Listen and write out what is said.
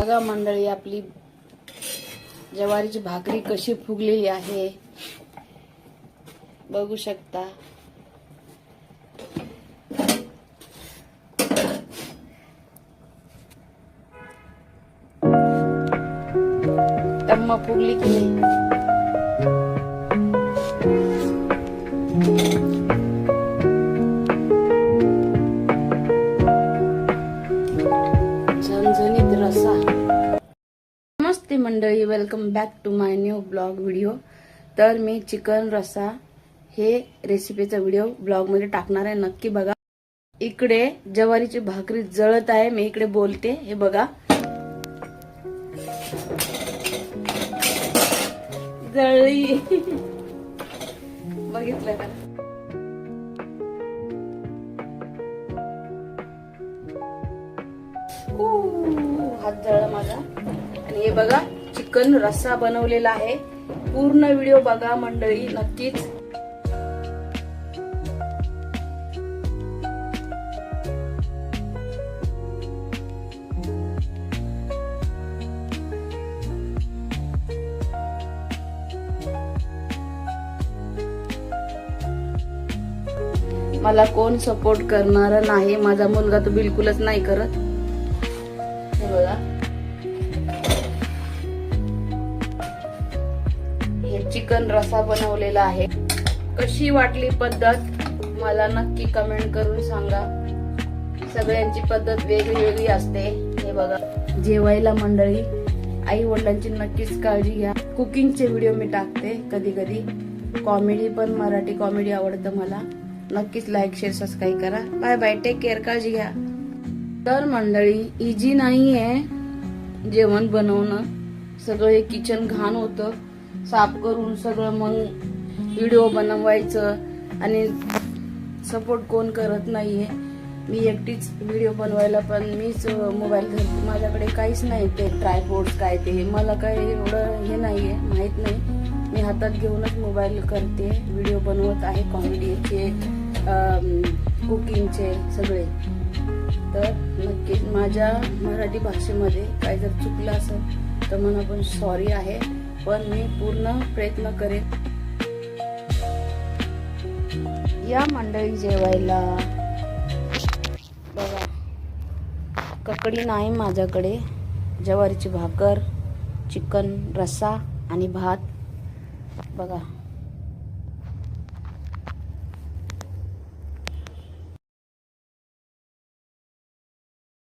बघा मंडळी, आपली ज्वारीची भाकरी कशी फुगलेली आहे बघू शकता। टम्मा फुगली की नाही? झणझणीत रसा। नमस्ते मंडळी, welcome back to my new blog video. तर मी चिकन रसा हे रेसिपीचा व्हिडिओ ब्लॉग मध्ये टाकणार आहे, नक्की बघा। इकडे ज्वारीची भाकरी जळत आहे, मी इकडे बोलते, हे बघा जळली बघितलं का? हात जळला माझा। आणि हे बघा चिकन रस्सा बनवलेला आहे, पूर्ण व्हिडिओ बघा मंडळी नक्कीच। मला कोण सपोर्ट करणार नाही, माझा मुलगा तर बिलकुलच नाही करत। हे बघा, हे चिकन रसा बनवलेला आहे। कशी वाटली पद्धत मला नक्की कमेंट करून सांगा। सगळ्यांची पद्धत वेगळी वेगळी असते। हे बघा, जेवायला मंडळी आई वडिलांची नक्कीच काळजी घ्या। कुकिंगचे व्हिडिओ मी टाकते कधी कधी, कॉमेडी पण, मराठी कॉमेडी आवडतं मला। नक्कीच लाईक शेअर सबस्क्राईब करा। बाय बाय, टेक केअर, काळजी घ्या। तर मंडळी इजी नाही आहे जेवण बनवणं, सगळं हे किचन घाण होतं, साफ करून सगळं मग व्हिडिओ बनवायचं आणि सपोर्ट कोण करत नाहीये। मी एकटीच व्हिडिओ बनवायला पण मीच मोबाईल घेते, माझ्याकडे काहीच नाही ते ट्रायपॉड्स काय ते, मला काय एवढं हे नाहीये, माहित नाही। मी हातात घेऊनच मोबाईल करते, व्हिडिओ बनवत आहे, कॉमेडीचे, कुकिंगचे सगळे। तर नक्कीच माझ्या मराठी भाषेमध्ये काय जर चुकलं असेल तर मला पण सॉरी आहे, पण मी पूर्ण प्रयत्न करेन। या मंडळी जेवायला बघा, ककडी नाही माझ्याकडे, ज्वारीची भाकर, चिकन रस्सा आणि भात बघा।